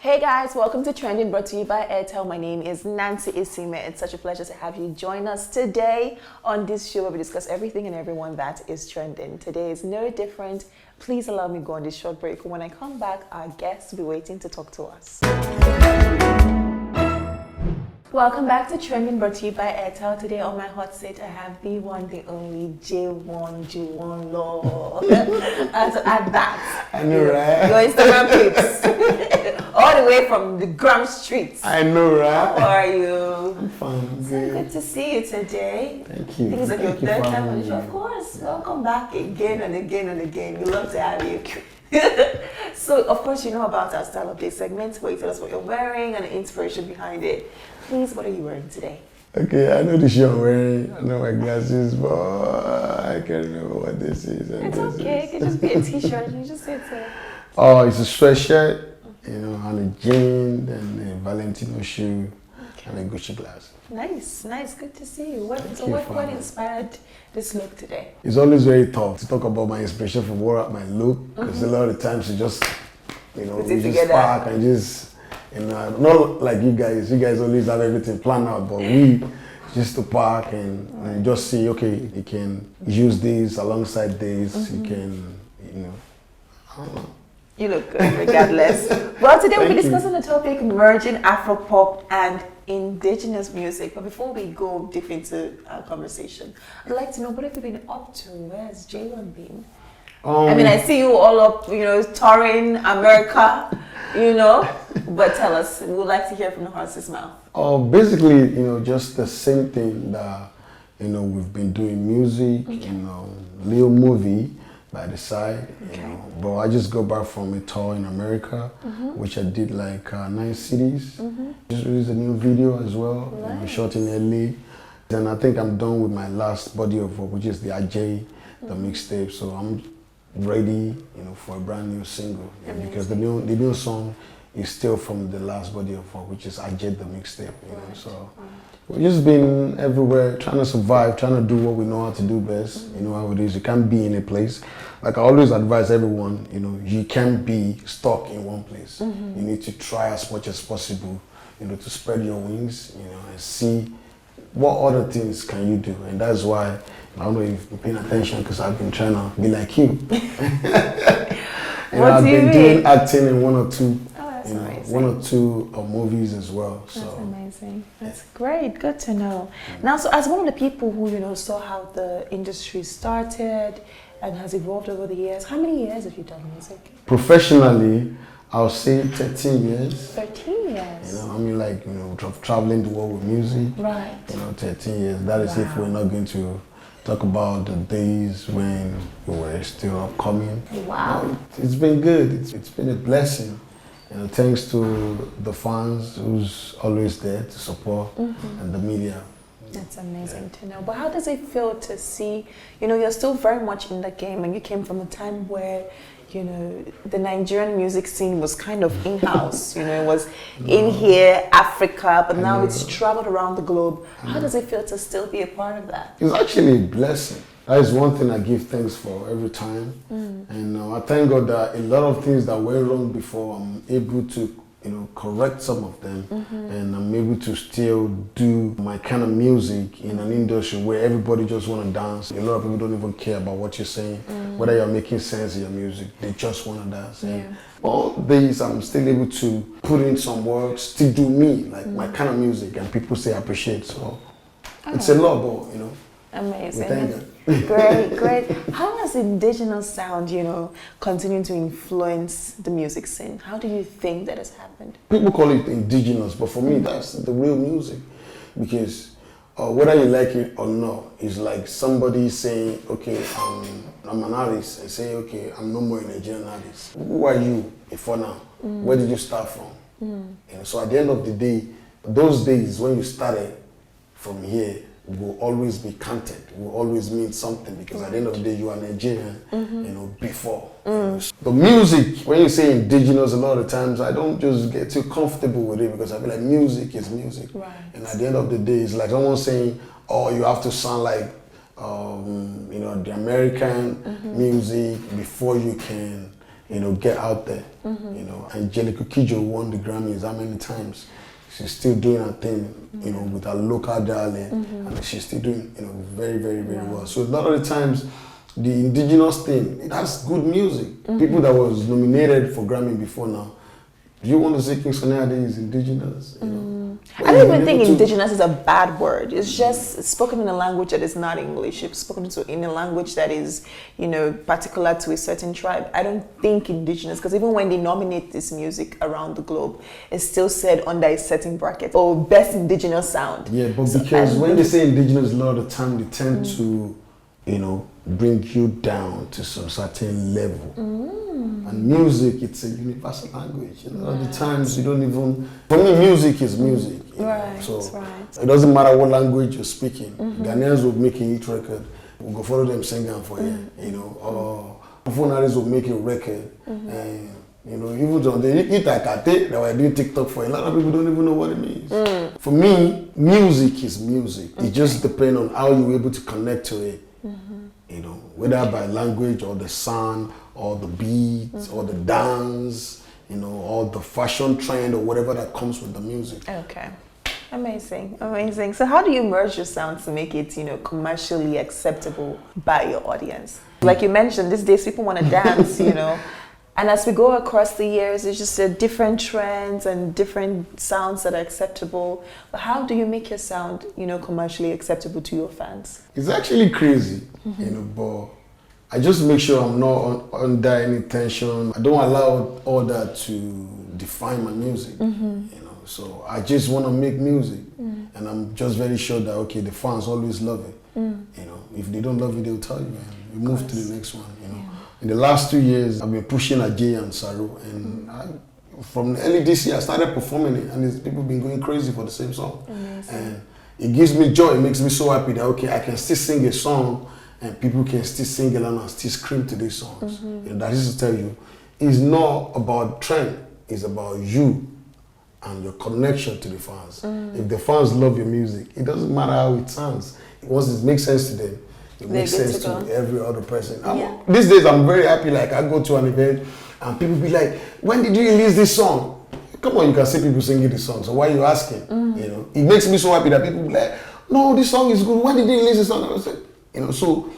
Hey guys, welcome to Trending, brought to you by Airtel. My name is Nancy Isime. It's such a pleasure to have you join us today on this show where we discuss everything and everyone that is trending. Today is no different. Please allow me to go on this short break. When I come back, our guests will be waiting to talk to us. Welcome back to Trending, brought to you by Airtel. Today on my hot seat, I have the one, the only Jaywon Law. And to add that, I know, right? Your Instagram pics, all the way from the Gram Streets. I know, right? How are you? I'm fine. So good to see you today. Thank you. Things like your Thank you third for time on having the show. me. Of course, welcome back again and again and again. We love to have you. So, of course, you know about our style update segment where you tell us what you're wearing and the inspiration behind it. Please, what are you wearing today? Okay, I know the shirt I'm wearing. I know my glasses, but I can't remember what this is. It's okay. It could just be a t-shirt. You just say it's a... Oh, it's a sweatshirt, and a jean, and a Valentino shoe, and a Gucci glass. Nice. Good to see you. What inspired this look today? It's always very tough to talk about my inspiration for my look, because a lot of the times you just, we just spark and just, not like you guys. You guys always have everything planned out, but we just to park and just see, okay, you can use these alongside this, you can, I don't know. You look good regardless. Well, today we'll be discussing the topic merging Afropop and indigenous music. But before we go deep into our conversation, I'd like to know, what have you been up to? Where's Jaywon been? I see you all up, touring America, but tell us, we would like to hear from the horse's mouth. Basically, just the same thing that, we've been doing music, little movie by the side, but I just got back from a tour in America, which I did like 9 cities. Just released a new video as well, shot in LA. Then I think I'm done with my last body of work, which is the Ajay, the mixtape. So I'm ready, for a brand new single, because the new song is still from the last body of work, which is Ajay, the mixtape. So we've just been everywhere, trying to survive, trying to do what we know how to do best. You know how it is. You can't be in a place. Like I always advise everyone, you can't be stuck in one place. You need to try as much as possible, to spread your wings, and see what other things can you do. And that's why, I don't know if you're paying attention, because I've been trying to be like you. What I've do you been mean? doing acting in one or two movies as well. That's amazing. That's great. Good to know. Now, so as one of the people who saw how the industry started and has evolved over the years, how many years have you done music? Professionally, I'll say 13 years. 13 years. Traveling the world with music. Right. 13 years. That is if we're not going to talk about the days when we were still upcoming. Wow. It's been good. It's been a blessing. Thanks to the fans who's always there to support and the media. That's amazing to know. But how does it feel to see, you're still very much in the game, and you came from a time where, the Nigerian music scene was kind of in-house, it was in here, Africa, but now it's traveled around the globe. How does it feel to still be a part of that? It's actually a blessing. That is one thing I give thanks for every time. And I thank God that a lot of things that went wrong before, I'm able to, correct some of them. And I'm able to still do my kind of music in an industry where everybody just want to dance. A lot of people don't even care about what you're saying, whether you're making sense in your music. They just want to dance. And all days I'm still able to put in some work, still do me, like my kind of music, and people say appreciate. So it's a lot, but Amazing. Great. How has indigenous sound, continuing to influence the music scene? How do you think that has happened? People call it indigenous, but for me, that's the real music. Because whether you like it or not, it's like somebody saying, okay, I'm an artist, and say, okay, I'm no more a Nigerian artist. Who are you before now? Where did you start from? So at the end of the day, those days when you started from here, will always be counted, will always mean something, because at the end of the day you are Nigerian, before. The music, when you say indigenous, a lot of times I don't just get too comfortable with it, because I feel like music is music. Right. And at the end of the day, it's like someone saying, oh, you have to sound like the American music before you can get out there. Angelica Kidjo won the Grammys how many times? She's still doing her thing, with her local dialect, and she's still doing, very, very, very well. So a lot of the times, the indigenous thing, it has good music. People that was nominated for Grammy before now, do you want to say King Sunny Ade is indigenous? I don't even think indigenous is a bad word. It's just spoken in a language that is not English. It's spoken in a language that is, particular to a certain tribe. I don't think indigenous, because even when they nominate this music around the globe, it's still said under a certain bracket. Oh, best indigenous sound. Yeah, but because when they say indigenous, a lot of the time they tend to, bring you down to some certain level. And music, it's a universal language. A lot of the times you don't even, for me, music is music. So it doesn't matter what language you're speaking. Ghanaians will make a hit record, we'll go follow them singing for you, or Funaris will make a record. And, even though they hit Akate, that we're doing TikTok for, a lot of people don't even know what it means. For me, music is music. It just depends on how you're able to connect to it. Whether by language or the sound or the beats or the dance, or the fashion trend or whatever that comes with the music. Okay. Amazing. So how do you merge your sound to make it, commercially acceptable by your audience? Like you mentioned, these days people want to dance, And as we go across the years, it's just different trends and different sounds that are acceptable. But how do you make your sound, commercially acceptable to your fans? It's actually crazy, but I just make sure I'm not under any tension. I don't allow all that to define my music, So I just want to make music, and I'm just very sure that, okay, the fans always love it. If they don't love it, they'll tell you, and we move to the next one, In the last 2 years, I've been pushing Ajay and Saru, and from early this year, I started performing it, and people have been going crazy for the same song. Amazing. And it gives me joy. It makes me so happy that, okay, I can still sing a song, and people can still sing along and still scream to these songs. That is to tell you, it's not about trend. It's about you and your connection to the fans. If the fans love your music, it doesn't matter how it sounds. Once it makes sense to them, it makes sense to every other person. These days, I'm very happy. Like, I go to an event and people be like, when did you release this song? Come on, you can see people singing this song. So why are you asking? It makes me so happy that people be like, no, this song is good. When did you release this song? I said, so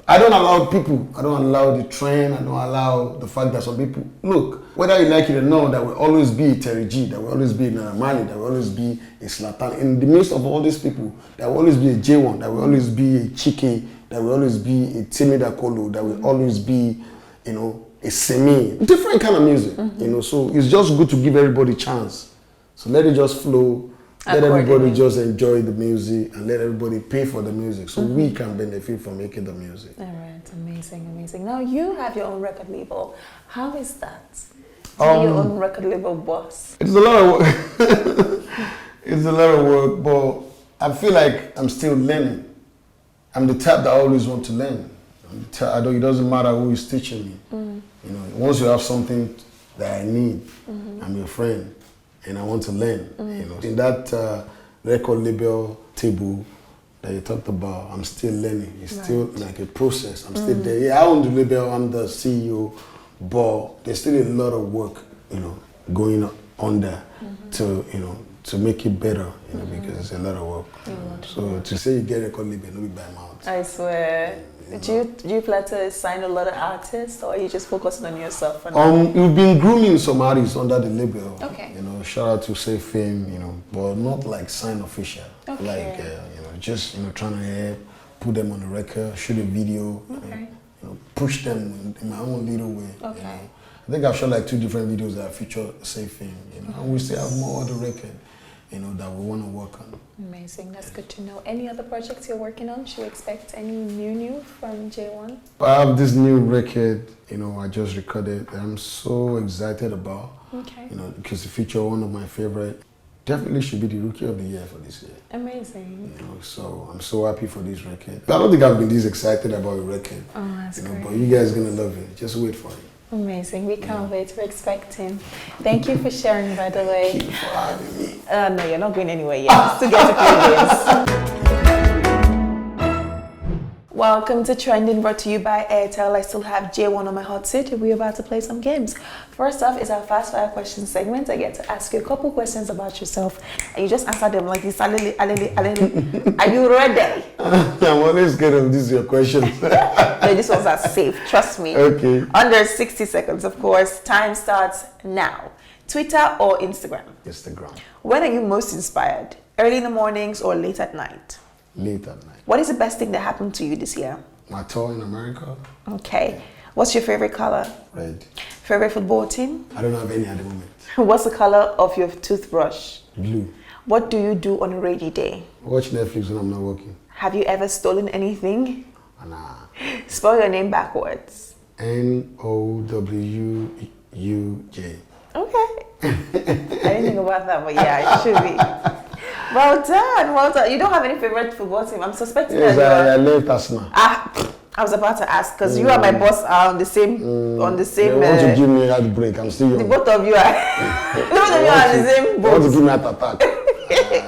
I don't allow the trend. I don't allow the fact that some people, look, whether you like it or not, there will always be a Terry G, there will always be a Naramani, there will always be a Slatan. In the midst of all these people, there will always be a Jaywon, there will always be a Chike, there will always be a Timida Kolo, there will always be, a semi, different kind of music, so it's just good to give everybody a chance. So let it just flow. Let everybody just enjoy the music and let everybody pay for the music so we can benefit from making the music. All right, amazing. Now you have your own record label. How is that? To be your own record label boss? It's a lot of work. It's a lot of work, but I feel like I'm still learning. I'm the type that I always want to learn. It doesn't matter who is teaching me. Once you have something that I need, I'm your friend. And I want to learn, In that record label table that you talked about, I'm still learning. It's still like a process. I'm still there. Yeah, I own the label, I'm the CEO, but there's still a lot of work, going on there to make it better, because it's a lot of work. So to say you get a record label, no be by mouth. I swear. Do you plan to sign a lot of artists, or are you just focusing on yourself? We've been grooming some artists under the label. Okay. Shout out to Safe Fame, but not like sign official. Okay. Like, just trying to help put them on the record, shoot a video, push them in my own little way. Okay. I think I've shot like 2 different videos that feature Safe Fame. And we still have more other record. That we want to work on. Amazing, that's good to know. Any other projects you're working on? Should we expect any new from Jaywon? I have this new record, I just recorded. I'm so excited about. Okay. Because it features one of my favorite. Definitely should be the Rookie of the Year for this year. Amazing. So I'm so happy for this record. I don't think I've been this excited about a record. Oh, that's great. But you guys are gonna love it. Just wait for it. Amazing. We can't wait. We're expecting. Thank you for sharing, by the way. Thank you for having me. No, you're not going anywhere yet. Still get to play this. Welcome to Trending, brought to you by Airtel. I still have Jaywon on my hot seat. We're about to play some games. First off is our fast fire question segment. I get to ask you a couple questions about yourself, and you just answer them like this. Are you ready? I'm always scared of these your questions. No, these ones are safe. Trust me. Okay. Under 60 seconds, of course. Time starts now. Twitter or Instagram? Instagram. When are you most inspired? Early in the mornings or late at night? Late at night. What is the best thing that happened to you this year? My tour in America. Okay. What's your favorite color? Red. Favorite football team? I don't have any at the moment. What's the color of your toothbrush? Blue. What do you do on a rainy day? Watch Netflix when I'm not working. Have you ever stolen anything? Nah. Spell your name backwards. Nowuj. Okay. I didn't think about that, but yeah, it should be. Well done, well done. You don't have any favorite football team? I'm suspecting Yes, that I left Arsenal. I was about to ask because you and my boss are on the same They want to give me a break. I'm still young. the both of you are both of you are on the same They want to boat. give me a attack.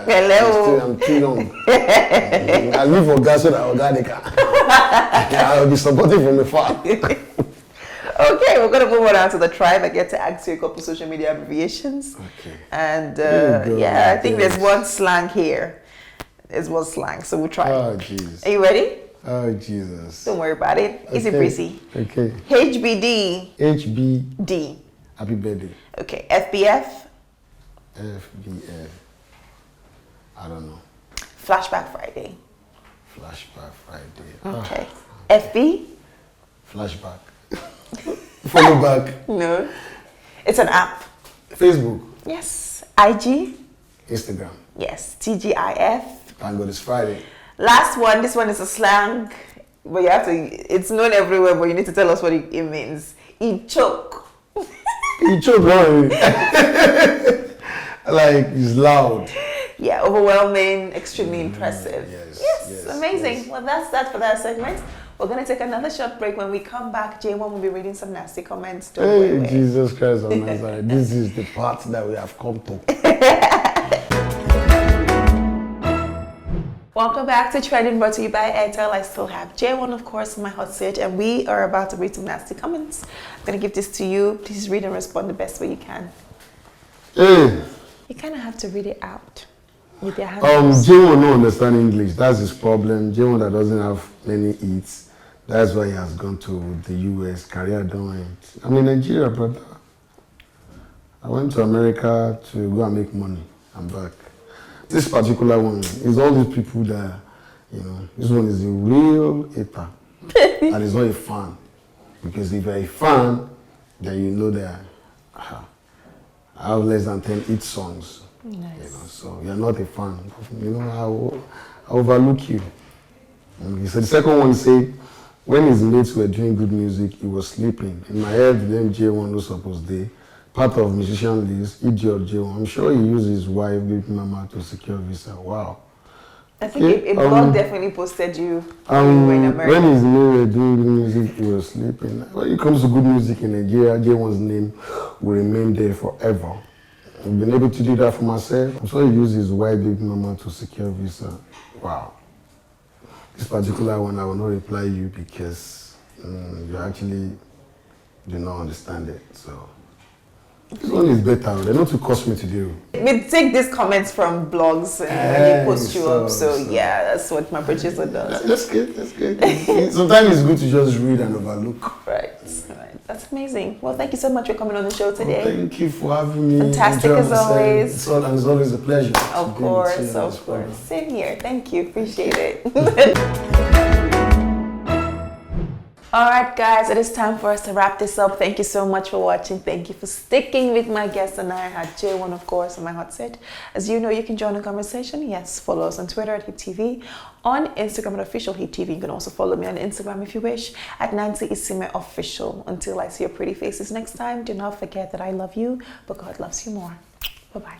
Hello. I'm too young. I live for gas so that I'll get the car. I'll be supporting from afar. Okay, we're going to move on to the tribe. I get to ask you a couple social media abbreviations. Okay. And Yeah, I think there's one slang here. There's one slang, so we'll try. Oh, jeez. Are you ready? Oh, Jesus. Don't worry about it. Easy Okay. breezy. Okay. HBD. HB. Happy birthday. Okay. FBF. FBF. I don't know. Flashback Friday. Flashback Friday. Okay. FB. Flashback. Follow back. No. It's an app. Facebook. Yes. IG. Instagram. Yes. TGIF. Thank God it's Friday. Last one. This one is a slang, but you have to. It's known everywhere, but you need to tell us what it means. Choke. You choke on like it's loud. Yeah, overwhelming, extremely impressive. Yes, Yes, amazing. yes. Well, that's that for that segment. We're going to take another short break. When we come back, Jaywon will be reading some nasty comments. Don't Hey, worry. Jesus Christ of Nazareth. This is the part that we have come to. Welcome back to Trending, brought to you by Airtel. I still have Jaywon, of course, in my hot seat, and we are about to read some nasty comments. I'm going to give this to you. Please read and respond the best way you can. Hey. You kind of have to read it out with your hands. Jaywon don't understand English. That's his problem. Jaywon that doesn't have many eats. That's why he has gone to the US. Career don't end. I'm in Nigeria, brother. I went to America to go and make money. I'm back. This particular one is all these people that, this one is a real hater. And he's not a fan. Because if you're a fan, then you know that I have less than 10 hit songs. Nice. So you're not a fan. I overlook you. So the second one said, when his mates were doing good music, he was sleeping. In my head, the name Jaywon was supposed to be part of musician list, idiot Jaywon. I'm sure he used his wife, baby mama, to secure visa. Wow. I think a blog definitely posted you when you were in America. When his mates were doing good music, he was sleeping. When it comes to good music in Nigeria, Jaywon's name will remain there forever. I've been able to do that for myself. I'm sure he used his wife, baby mama, to secure visa. Wow. This particular one, I will not reply you because you actually do not understand it. So this one is better. They not to cost me to do. We take these comments from blogs and when they post you up. So yeah, that's what my producer does. That's good. That's good. Sometimes it's good to just read and overlook. Right. That's amazing. Well, thank you so much for coming on the show today. Thank you for having me. Fantastic Enjoy as myself. always. It's always a pleasure. Of course, of course. Same here. Thank you. Appreciate it. All right, guys, it is time for us to wrap this up. Thank you so much for watching. Thank you for sticking with my guest, and I had Jaywon, of course, on my hot seat. As you know, you can join the conversation. Yes, follow us on Twitter at HitTV, on Instagram at Official HitTV. You can also follow me on Instagram if you wish at Nancy Isime Official. Until I see your pretty faces next time, do not forget that I love you, but God loves you more. Bye-bye.